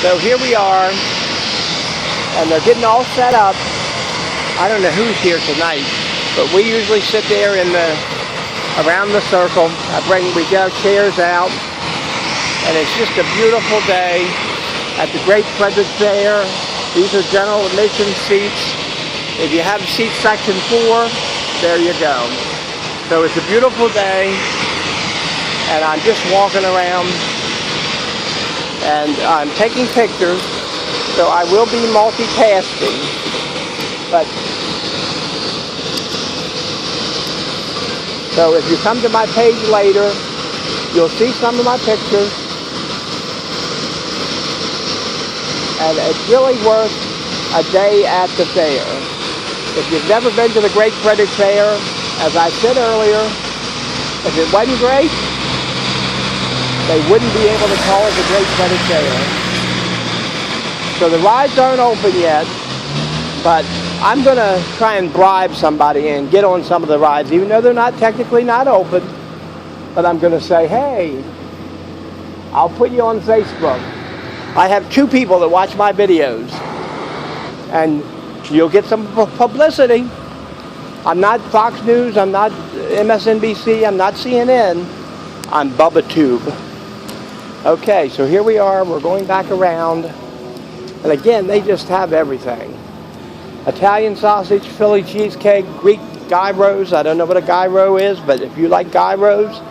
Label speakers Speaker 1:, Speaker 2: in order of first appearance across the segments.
Speaker 1: So here we are, and they're getting all set up. I don't know who's here tonight, but we usually sit there around the circle. We get our chairs out, and it's just a beautiful day at the Great Frederick Fair. These are general admission seats. If you have seat section 4, there you go. So it's a beautiful day, and I'm just walking around, and I'm taking pictures, so I will be multitasking. But so if you come to my page later, you'll see some of my pictures, and it's really worth a day at the fair. If you've never been to the Great Frederick Fair, as I said earlier, if it wasn't great, they wouldn't be able to call it the Great Frederick Fair. So the rides aren't open yet, but I'm going to try and bribe somebody and get on some of the rides, even though they're not technically not open. But I'm going to say, hey, I'll put you on Facebook. I have 2 people that watch my videos, and you'll get some publicity. I'm not Fox News, I'm not MSNBC, I'm not CNN. I'm Bubba Tube. Okay, so here we are, we're going back around. And again, they just have everything. Italian sausage, Philly cheesecake, Greek gyros. I don't know what a gyro is, but if you like gyros,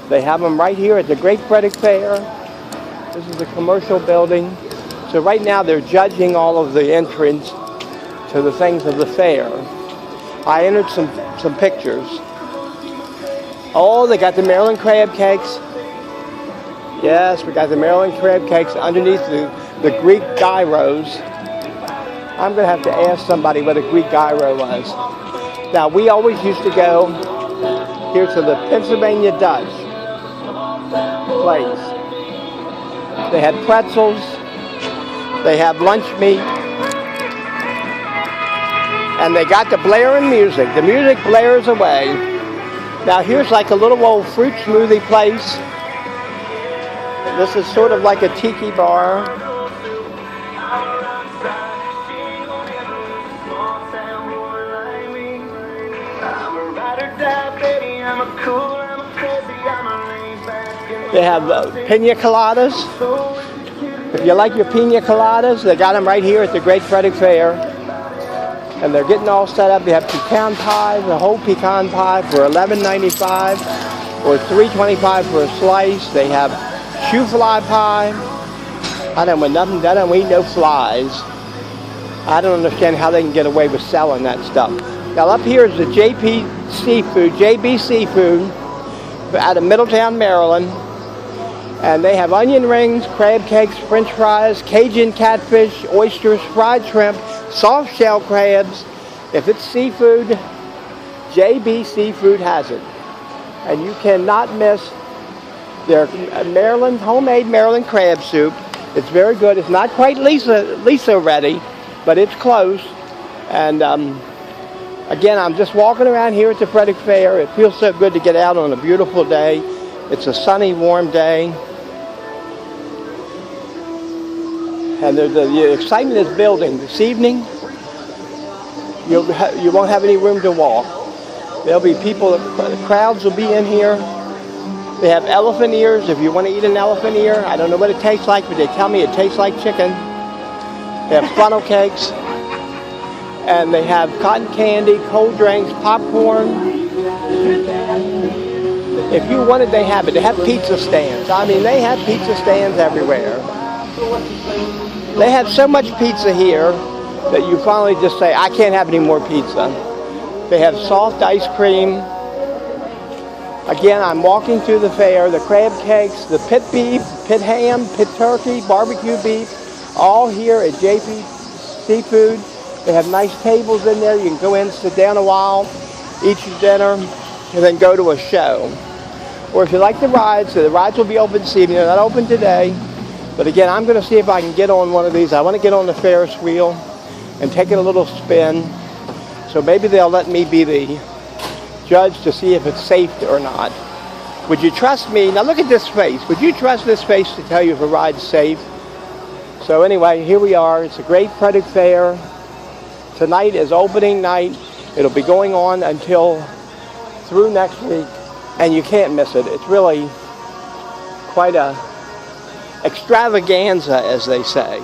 Speaker 1: they have them right here at the Great Frederick Fair. This is a commercial building. So right now they're judging all of the entrants to the things of the fair. I entered some pictures. Oh, they got the Maryland crab cakes. Yes, we got the Maryland crab cakes underneath the Greek gyros. I'm going to have to ask somebody what a Greek gyro was. Now, we always used to go here to the Pennsylvania Dutch place. They had pretzels. They have lunch meat. And they got the blaring music. The music blares away. Now here's like a little old fruit smoothie place. This is sort of like a tiki bar. They have pina coladas. If you like your pina coladas, they got them right here at the Great Frederick Fair. And they're getting all set up. They have pecan pies, a whole pecan pie for $11.95 or $3.25 for a slice. They have shoe fly pie. I don't want nothing. I don't eat no flies. I don't understand how they can get away with selling that stuff. Now up here is the JB Seafood out of Middletown, Maryland. And they have onion rings, crab cakes, french fries, Cajun catfish, oysters, fried shrimp, soft shell crabs. If it's seafood, JB Seafood has it. And you cannot miss their homemade Maryland crab soup. It's very good. It's not quite Lisa ready, but it's close. And again, I'm just walking around here at the Frederick Fair. It feels so good to get out on a beautiful day. It's a sunny, warm day. And the excitement is building. This evening, you won't have any room to walk. There'll be people, crowds will be in here. They have elephant ears. If you want to eat an elephant ear, I don't know what it tastes like, but they tell me it tastes like chicken. They have funnel cakes. And they have cotton candy, cold drinks, popcorn. If you want it, they have it. They have pizza stands. I mean, they have pizza stands everywhere. They have so much pizza here that you finally just say, I can't have any more pizza. They have soft ice cream. Again, I'm walking through the fair. The crab cakes, the pit beef, pit ham, pit turkey, barbecue beef, all here at JB Seafood. They have nice tables in there. You can go in, sit down a while, eat your dinner, and then go to a show. Or if you like the rides, so the rides will be open this evening. They're not open today. But again, I'm going to see if I can get on one of these. I want to get on the Ferris wheel and take it a little spin. So maybe they'll let me be the judge to see if it's safe or not. Would you trust me? Now look at this face. Would you trust this face to tell you if a ride's safe? So anyway, here we are. It's a Great Frederick Fair. Tonight is opening night. It'll be going on until through next week, and you can't miss it. It's really quite a extravaganza, as they say.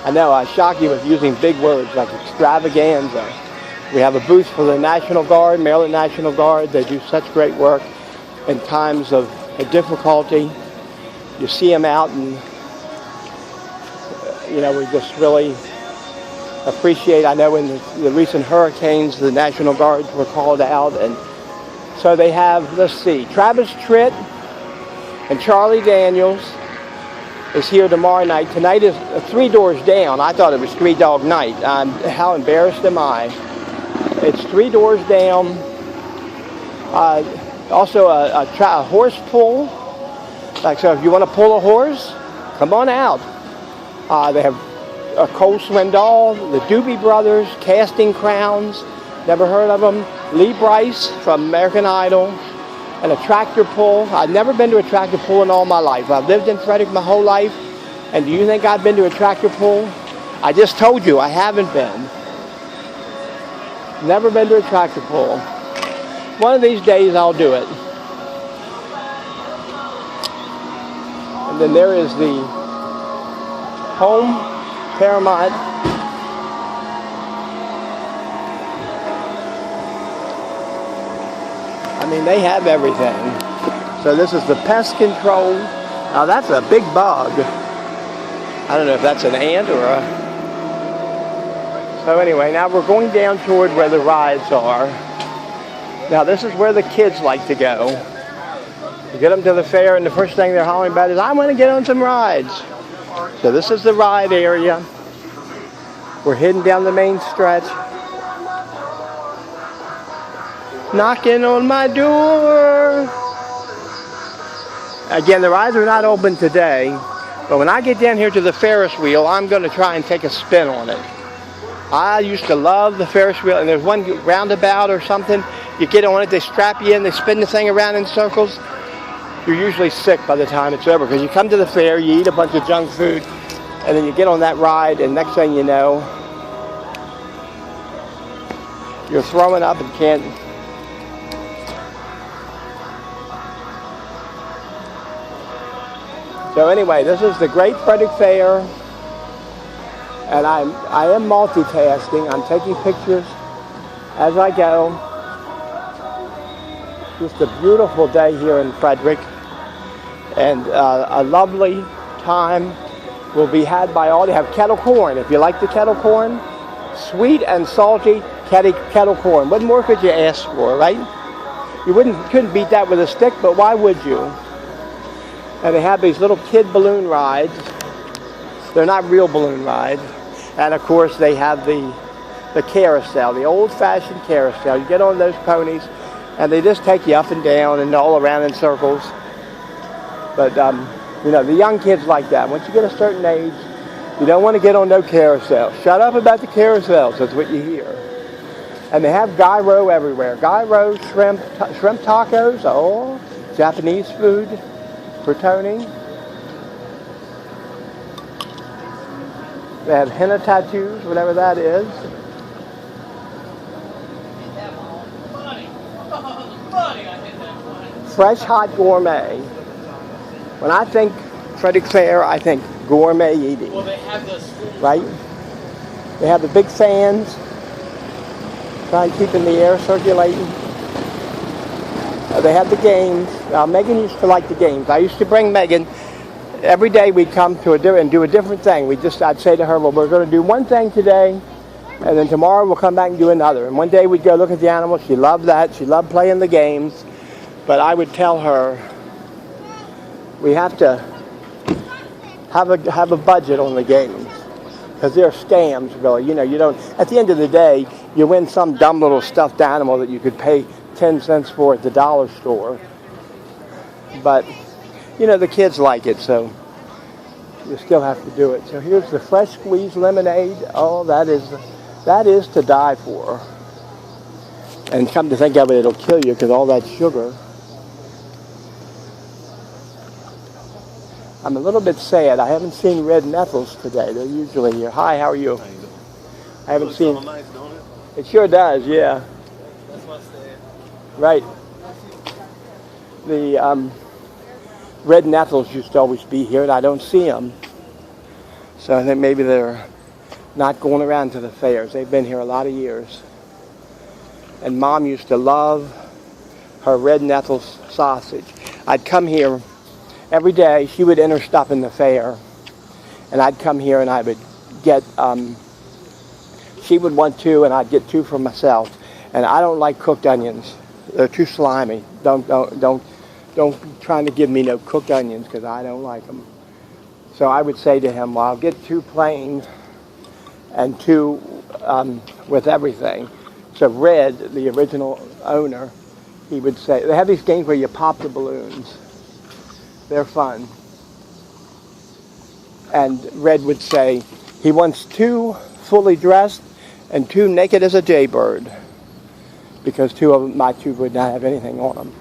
Speaker 1: I know I shock you with using big words like extravaganza. We have a booth for the National Guard, Maryland National Guard. They do such great work in times of difficulty. You see them out, and we just really appreciate. I know in the recent hurricanes, the National Guards were called out, and so they have, let's see, Travis Tritt and Charlie Daniels is here tomorrow night. Tonight is 3 doors down. I thought it was 3 Dog Night. How embarrassed am I? It's 3 doors down. Also a horse pull. Like, so if you want to pull a horse, come on out. They have Cole Swindoll, the Doobie Brothers, Casting Crowns, never heard of them, Lee Brice from American Idol, and a tractor pull. I've never been to a tractor pull in all my life. I've lived in Frederick my whole life, and do you think I've been to a tractor pull? I just told you I haven't been. Never been to a tractor pull. One of these days I'll do it. And then there is the Home Paramount. I mean, they have everything. So this is the pest control. Now that's a big bug. I don't know if that's an ant or a... So anyway, now we're going down toward where the rides are. Now this is where the kids like to go. You get them to the fair, and the first thing they're hollering about is, I want to get on some rides. So this is the ride area. We're heading down the main stretch. Knocking on my door. Again, the rides are not open today, but when I get down here to the Ferris wheel, I'm going to try and take a spin on it. I used to love the Ferris wheel, and there's one roundabout or something. You get on it, they strap you in, they spin the thing around in circles. You're usually sick by the time it's over, because you come to the fair, you eat a bunch of junk food, and then you get on that ride, and next thing you know, you're throwing up and can't. So anyway, this is the Great Frederick Fair, and I am multitasking. I'm taking pictures as I go. Just a beautiful day here in Frederick, and a lovely time will be had by all. They have kettle corn. If you like the kettle corn, sweet and salty kettle corn. What more could you ask for, right? You couldn't beat that with a stick, but why would you? And they have these little kid balloon rides. They're not real balloon rides. And of course they have the carousel, the old-fashioned carousel. You get on those ponies, and they just take you up and down and all around in circles. But the young kids like that. Once you get a certain age, you don't want to get on no carousel. Shut up about the carousels, that's what you hear. And they have gyro everywhere. Gyro, shrimp tacos, oh, Japanese food for Tony. They have henna tattoos, whatever that is. Fresh Hot Gourmet. When I think Frederick Fair, I think gourmet eating. Well, they have the right? They have the big fans, trying to keep in the air circulating. They have the games. Now, Megan used to like the games. I used to bring Megan. Every day we'd come to and do a different thing. I'd say to her, well, we're going to do one thing today, and then tomorrow we'll come back and do another. And one day we'd go look at the animals. She loved that. She loved playing the games. But I would tell her, we have to have a budget on the games, because they're scams, really. You don't. At the end of the day, you win some dumb little stuffed animal that you could pay 10 cents for at the dollar store. But the kids like it, so you still have to do it. So here's the fresh squeezed lemonade. Oh, that is to die for. And come to think of it, it'll kill you because all that sugar. I'm a little bit sad. I haven't seen Red and Ethel's today. They're usually here. Hi, how are you?
Speaker 2: How you doing?
Speaker 1: I haven't seen.
Speaker 2: Nice, don't it?
Speaker 1: It sure does, yeah.
Speaker 2: That's why I said.
Speaker 1: Right. The Red and Ethel's used to always be here, and I don't see them. So I think maybe they're not going around to the fairs. They've been here a lot of years. And Mom used to love her Red and Ethel's sausage. I'd come here every day. She would enter stuff in the fair, and I'd come here and I would get. She would want 2, and I'd get 2 for myself. And I don't like cooked onions. They're too slimy. Don't try to give me no cooked onions because I don't like them. So I would say to him, well, I'll get 2 plain and 2 with everything. So Red, the original owner, he would say, they have these games where you pop the balloons. They're fun. And Red would say, he wants 2 fully dressed and 2 naked as a jaybird, because 2 of my 2 would not have anything on them.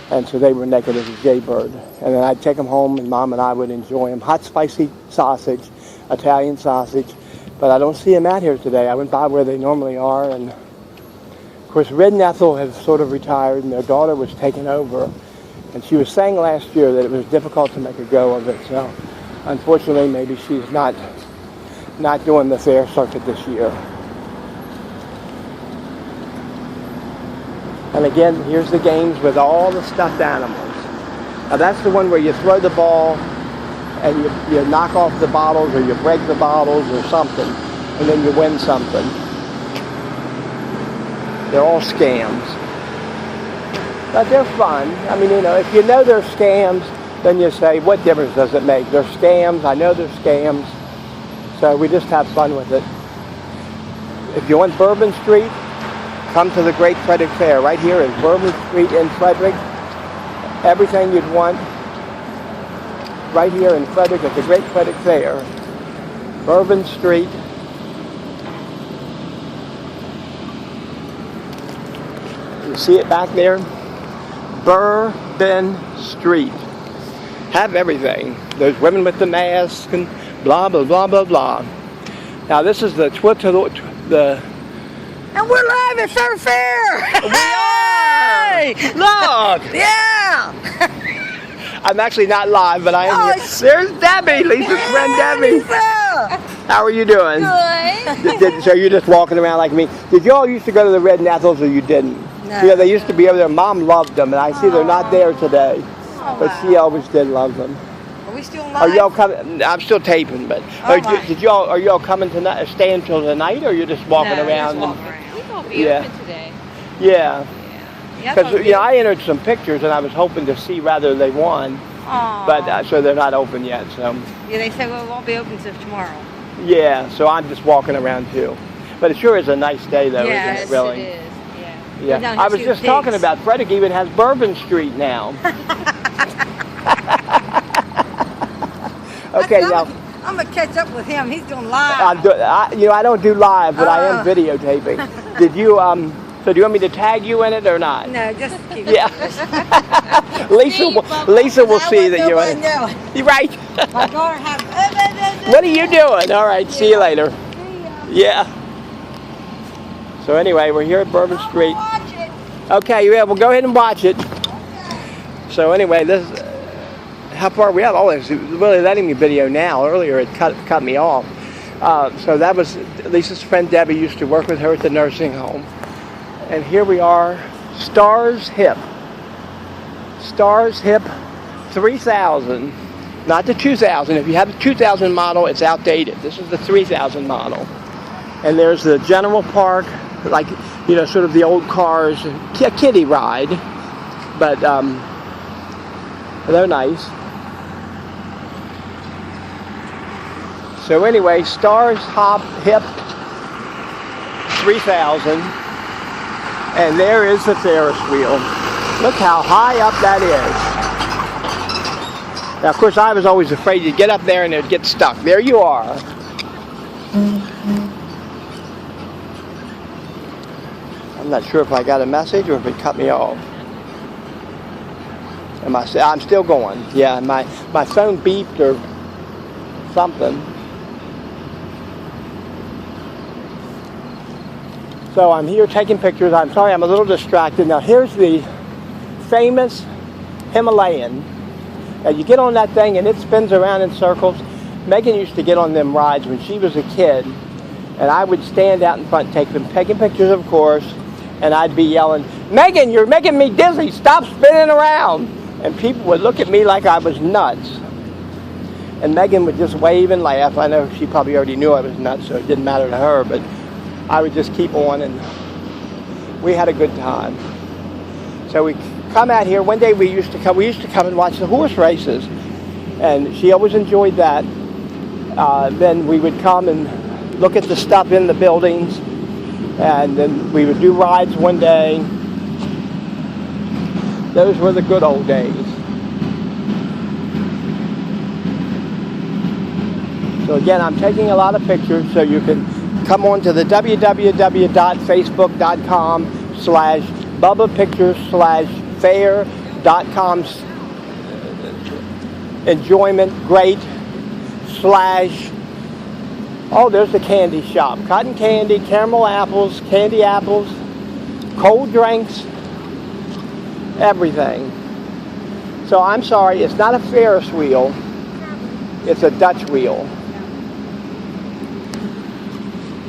Speaker 1: And so they were naked as a jaybird. And then I'd take them home, and Mom and I would enjoy them. Hot, spicy sausage, Italian sausage. But I don't see them out here today. I went by where they normally are. And, of course, Red and Ethel have sort of retired, and their daughter was taken over. And she was saying last year that it was difficult to make a go of it. So, unfortunately, maybe she's not doing the fair circuit this year. And again, here's the games with all the stuffed animals. Now that's the one where you throw the ball and you knock off the bottles, or you break the bottles or something, and then you win something. They're all scams. But they're fun. I mean, if you know they're scams, then you say, what difference does it make? They're scams. I know they're scams. So we just have fun with it. If you want Bourbon Street, come to the Great Frederick Fair. Right here is Bourbon Street in Frederick. Everything you'd want right here in Frederick at the Great Frederick Fair. Bourbon Street. You see it back there? Bourbon Street. Have everything. Those women with the masks and blah, blah, blah, blah, blah. Now this is the
Speaker 3: And we're live at Third Fair!
Speaker 1: We are! Look!
Speaker 3: Yeah!
Speaker 1: I'm actually not live, but I am here.
Speaker 3: It's-
Speaker 1: There's Debbie, Lisa's friend Debbie.
Speaker 3: Lisa!
Speaker 1: How are you doing?
Speaker 4: Good.
Speaker 1: So you're just walking around like me. Did you all used to go to the Red and Ethel's, or you didn't?
Speaker 3: No.
Speaker 1: Yeah, they used to be over there. Mom loved them, and I see they're not there today. But she always did love them.
Speaker 3: Are we still live?
Speaker 1: Are y'all coming? I'm still taping, but
Speaker 3: Oh, my.
Speaker 1: are y'all coming tonight? Stay until tonight, or you're just walking around?
Speaker 3: Just walking around.
Speaker 4: We won't be
Speaker 1: Yeah.
Speaker 4: open today.
Speaker 1: Yeah.
Speaker 4: Yeah,
Speaker 1: Because I entered some pictures, and I was hoping to see whether they won, but so they're not open yet. So
Speaker 3: Yeah, they said we won't be open until tomorrow.
Speaker 1: yeah, so I'm just walking around too. But it sure is a nice day, though,
Speaker 3: Yes,
Speaker 1: isn't it? Really?
Speaker 4: It is. Yeah.
Speaker 1: Yeah.
Speaker 3: Down
Speaker 1: I
Speaker 3: here
Speaker 1: was
Speaker 3: to
Speaker 1: just
Speaker 3: the
Speaker 1: talking
Speaker 3: pigs.
Speaker 1: about Frederick even has Bourbon Street now. Okay, now
Speaker 3: I'm gonna catch up with him. He's doing live.
Speaker 1: I don't do live, but I am videotaping. Did you So do you want me to tag you in it or not?
Speaker 3: No, just keep
Speaker 1: Yeah. Lisa will see that you're in it. You're right.
Speaker 3: My daughter has.
Speaker 1: What are you doing? All right, see you later. Yeah. So anyway, we're here at Bourbon Street.
Speaker 3: Watch it.
Speaker 1: Okay, yeah, we'll go ahead and watch it. So anyway, this how far we have. Oh, it's really letting me video now. Earlier it cut me off. So that was Lisa's friend Debbie. Used to work with her at the nursing home. And here we are, Stars Hip. Stars Hip 3000. Not the 2000. If you have the 2000 model, it's outdated. This is the 3000 model. And there's the General Park, like, sort of the old cars, a kiddie ride. But they're nice. So anyway, Stars Hip 3000. And there is the Ferris wheel. Look how high up that is. Now, of course, I was always afraid you'd get up there and it'd get stuck. There you are. I'm not sure if I got a message or if it cut me off. I'm still going. Yeah, my phone beeped or something. So I'm here taking pictures. I'm sorry, I'm a little distracted. Now here's the famous Himalayan. Now you get on that thing and it spins around in circles. Megan used to get on them rides when she was a kid, and I would stand out in front taking pictures, of course, and I'd be yelling, "Megan, you're making me dizzy. Stop spinning around." And people would look at me like I was nuts. And Megan would just wave and laugh. I know she probably already knew I was nuts, so it didn't matter to her, but I would just keep on, and we had a good time. So we come out here. One day we used to come and watch the horse races, and she always enjoyed that. Then we would come and look at the stuff in the buildings, and then we would do rides one day. Those were the good old days. So again, I'm taking a lot of pictures, so you can come on to the www.facebook.com/BubbaPictures/fair.com enjoyment great / oh, there's the candy shop. Cotton candy, caramel apples, candy apples, cold drinks, everything. So I'm sorry, it's not a Ferris wheel, it's a Dutch wheel.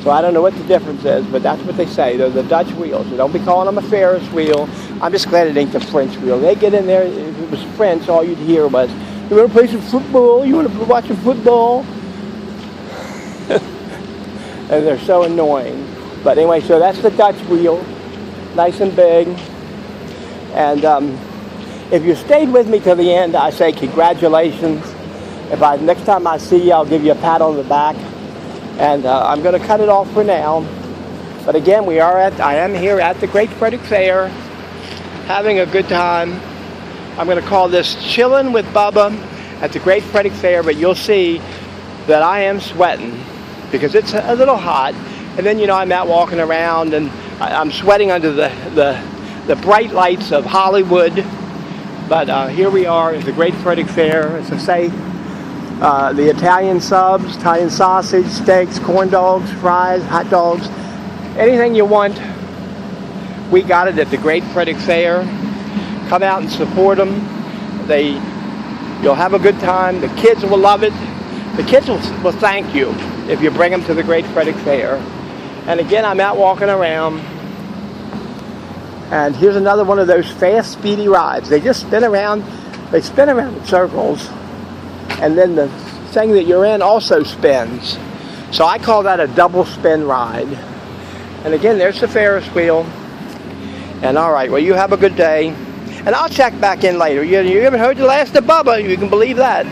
Speaker 1: So I don't know what the difference is, but that's what they say. They're the Dutch wheels. So don't be calling them a Ferris wheel. I'm just glad it ain't the French wheel. They get in there, if it was French, all you'd hear was, "You want to play some football? You want to watch some football?" And they're so annoying. But anyway, so that's the Dutch wheel. Nice and big. And if you stayed with me till the end, I say congratulations. Next time I see you, I'll give you a pat on the back. And I'm going to cut it off for now. But again, I am here at the Great Frederick Fair, having a good time. I'm going to call this Chillin' with Bubba at the Great Frederick Fair, but you'll see that I am sweating because it's a little hot. And then, I'm out walking around and I'm sweating under the bright lights of Hollywood. But here we are at the Great Frederick Fair. As I say, the Italian subs, Italian sausage, steaks, corn dogs, fries, hot dogs, anything you want, we got it at the Great Frederick Fair. Come out and support them. You'll have a good time. The kids will love it. The kids will thank you if you bring them to the Great Frederick Fair. And again, I'm out walking around. And here's another one of those fast, speedy rides. They just spin around. They spin around in circles. And then the thing that you're in also spins. So I call that a double spin ride. And again, there's the Ferris wheel. And all right, well, you have a good day. And I'll check back in later. You haven't heard the last of Bubba. You can believe that.